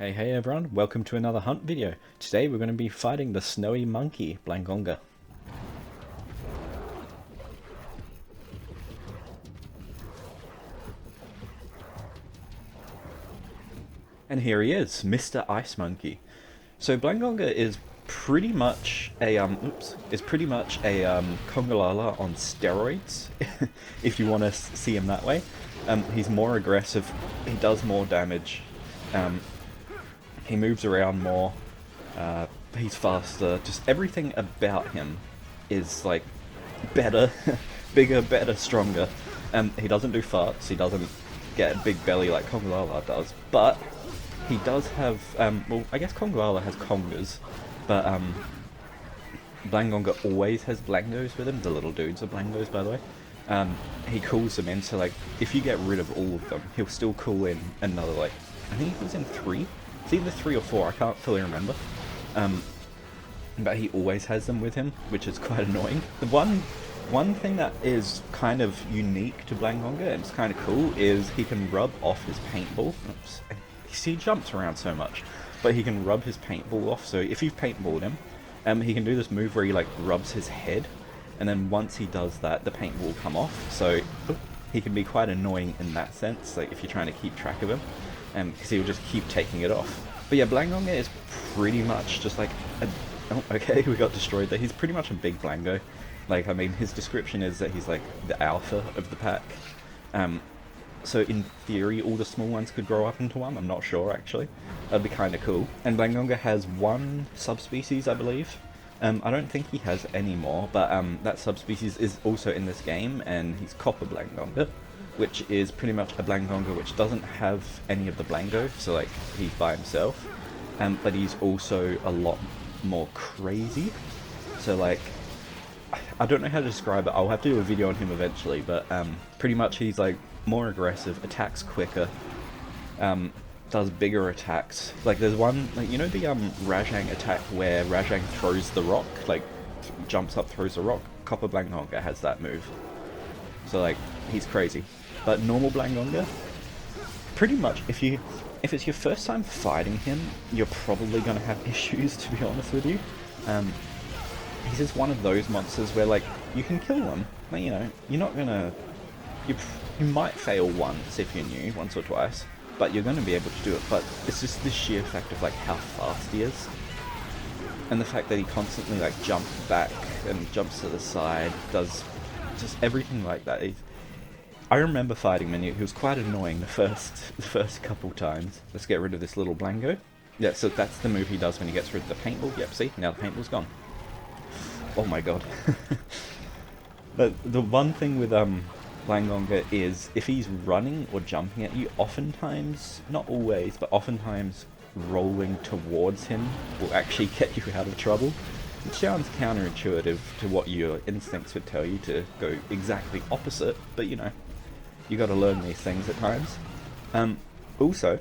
Hey everyone, welcome to another hunt video. Today we're going to be fighting the snowy monkey, Blangonga. And here he is, Mr. Ice Monkey. So Blangonga is pretty much a Congalala on steroids, if you want to see him that way. He's more aggressive, he does more damage, he moves around more, he's faster, just everything about him is like better, bigger, better, stronger. He doesn't do farts, he doesn't get a big belly like Congalala does, but he does have, well, I guess Congalala has Congas, but Blangonga always has Blangos with him. The little dudes are Blangos, by the way. He calls them in, so like, if you get rid of all of them, he'll still call in another, like, I think he was in 3? It's either 3 or 4, I can't fully remember. But he always has them with him, which is quite annoying. The one thing that is kind of unique to Blangonga, and it's kind of cool, is he can rub off his paintball. Oops. He jumps around so much, but he can rub his paintball off. So if you've paintballed him, he can do this move where he like rubs his head, and then once he does that, the paintball will come off. So he can be quite annoying in that sense, like if you're trying to keep track of him, because he'll just keep taking it off. But yeah, Blangonga is pretty much just like a, oh, okay, we got destroyed there. He's pretty much a big Blango. Like, I mean, his description is that he's like the alpha of the pack. So in theory, all the small ones could grow up into one. I'm not sure, actually. That'd be kind of cool. And Blangonga has one subspecies, I believe. I don't think he has any more, but that subspecies is also in this game, and he's Copper Blangonga, which is pretty much a Blangonga which doesn't have any of the Blango, so like, he's by himself. But he's also a lot more crazy. So like, I don't know how to describe it. I'll have to do a video on him eventually, but pretty much he's like more aggressive, attacks quicker, does bigger attacks. Like there's one, like, you know the Rajang attack where Rajang throws the rock, like jumps up, throws the rock? Copper Blangonga has that move. So like, he's crazy. But normal Blangonga, pretty much, if it's your first time fighting him, you're probably gonna have issues, to be honest with you. He's just one of those monsters where like, you can kill them, like, you know, you're not gonna, you might fail once if you're new, once or twice, but you're going to be able to do it. But it's just the sheer fact of like how fast he is, and the fact that he constantly like jumps back and jumps to the side, does just everything like that. I remember fighting him, and he was quite annoying the first couple times. Let's get rid of this little Blango. Yeah, so that's the move he does when he gets rid of the paintball. Yep, see, now the paintball's gone. Oh my god. But the one thing with Blangonga is, if he's running or jumping at you, oftentimes, not always, but oftentimes rolling towards him will actually get you out of trouble. It sounds counterintuitive to what your instincts would tell you, to go exactly opposite, but you know, you gotta learn these things at times. Also,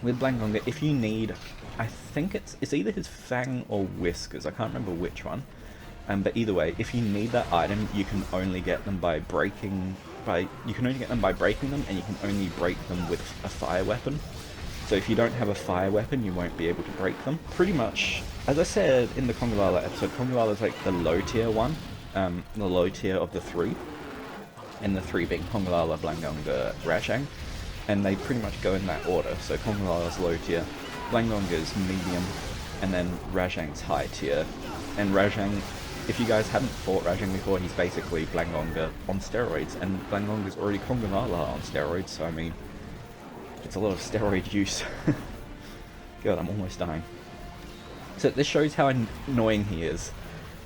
with Blangonga, if you need, I think it's either his Fang or Whiskers, I can't remember which one. But either way, if you need that item, you can only get them by breaking them, and you can only break them with a fire weapon. So if you don't have a fire weapon, you won't be able to break them. Pretty much, as I said in the Congalala episode, Congalala is like the low tier one, the low tier of the 3, and the 3 being Congalala, Blangonga, Rajang, and they pretty much go in that order. So Congalala's low tier, Blangonga's medium, and then Rajang's high tier. And Rajang, if you guys haven't fought Rajang before, he's basically Blangonga on steroids, and Blangonga's already Congalala on steroids, so I mean, it's a lot of steroid use. God, I'm almost dying. So this shows how annoying he is,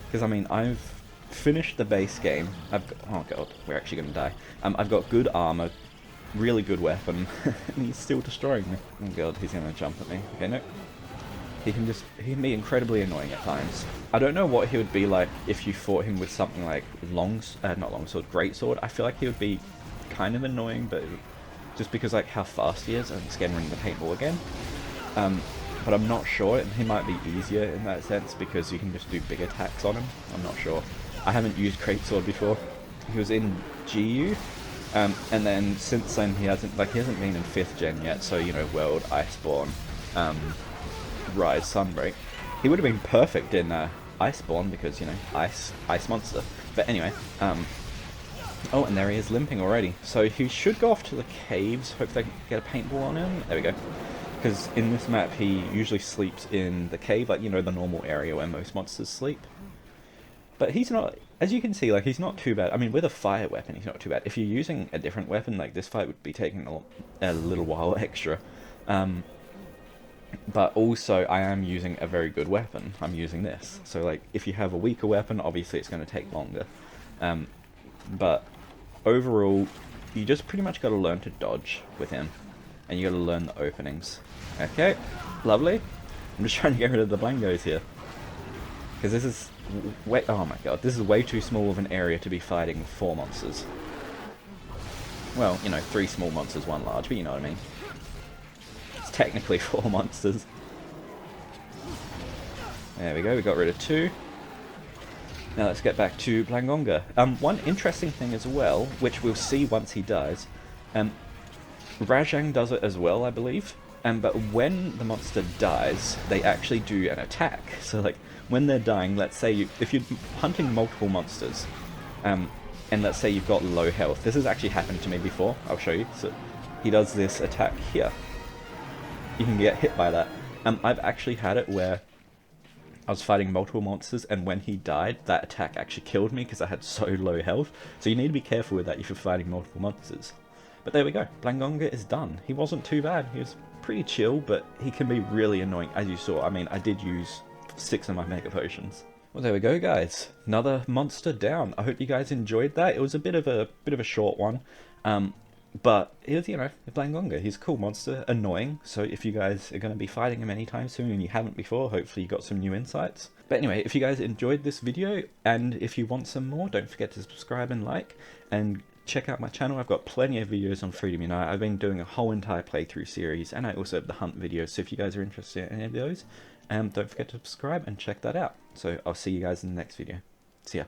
because I mean, I've finished the base game, oh god, we're actually gonna die. I've got good armor, really good weapon, and he's still destroying me. Oh god, he's gonna jump at me. Okay, no. He can be incredibly annoying at times. I don't know what he would be like if you fought him with something like not longsword, greatsword. I feel like he would be kind of annoying, but just because like how fast he is, and it's getting rid of the paintball again. But I'm not sure, he might be easier in that sense because you can just do big attacks on him. I'm not sure. I haven't used greatsword before. He was in GU, and then since then he hasn't been in 5th gen yet, so you know, World, Iceborne, Rise Sunbreak. He would have been perfect in Iceborne because, you know, ice monster. But anyway, oh, and there he is limping already. So he should go off to the caves. Hope they can get a paintball on him. There we go. Because in this map he usually sleeps in the cave, like, you know, the normal area where most monsters sleep. But he's not, as you can see, like, he's not too bad. I mean, with a fire weapon, he's not too bad. If you're using a different weapon, like, this fight would be taking a little while extra. But also, I am using a very good weapon. I'm using this. So, like, if you have a weaker weapon, obviously it's going to take longer. But overall, you just pretty much got to learn to dodge with him. And you got to learn the openings. Okay, lovely. I'm just trying to get rid of the Blangos here. Because this is way... oh my god, this is way too small of an area to be fighting 4 monsters. Well, you know, 3 small monsters, 1 large, but you know what I mean. It's technically 4 monsters. There we go, we got rid of 2. Now let's get back to Blangonga. One interesting thing as well, which we'll see once he dies, Rajang does it as well, I believe. But when the monster dies, they actually do an attack. So, like, when they're dying, let's say if you're hunting multiple monsters, and let's say you've got low health. This has actually happened to me before. I'll show you. So he does this attack here. You can get hit by that. I've actually had it where I was fighting multiple monsters, and when he died, that attack actually killed me because I had so low health. So you need to be careful with that if you're fighting multiple monsters. But there we go. Blangonga is done. He wasn't too bad. He was pretty chill, but he can be really annoying, as you saw. I mean, I did use 6 of my Mega Potions. Well, there we go, guys. Another monster down. I hope you guys enjoyed that. It was a bit of a short one. But it was, you know, Blangonga. He's a cool monster, annoying. So if you guys are going to be fighting him anytime soon and you haven't before, hopefully you got some new insights. But anyway, if you guys enjoyed this video and if you want some more, don't forget to subscribe and like, and check out my channel. I've got plenty of videos on Freedom Unite. I've been doing a whole entire playthrough series, and I also have the hunt videos. So if you guys are interested in any of those, don't forget to subscribe and check that out. So I'll see you guys in the next video. See ya.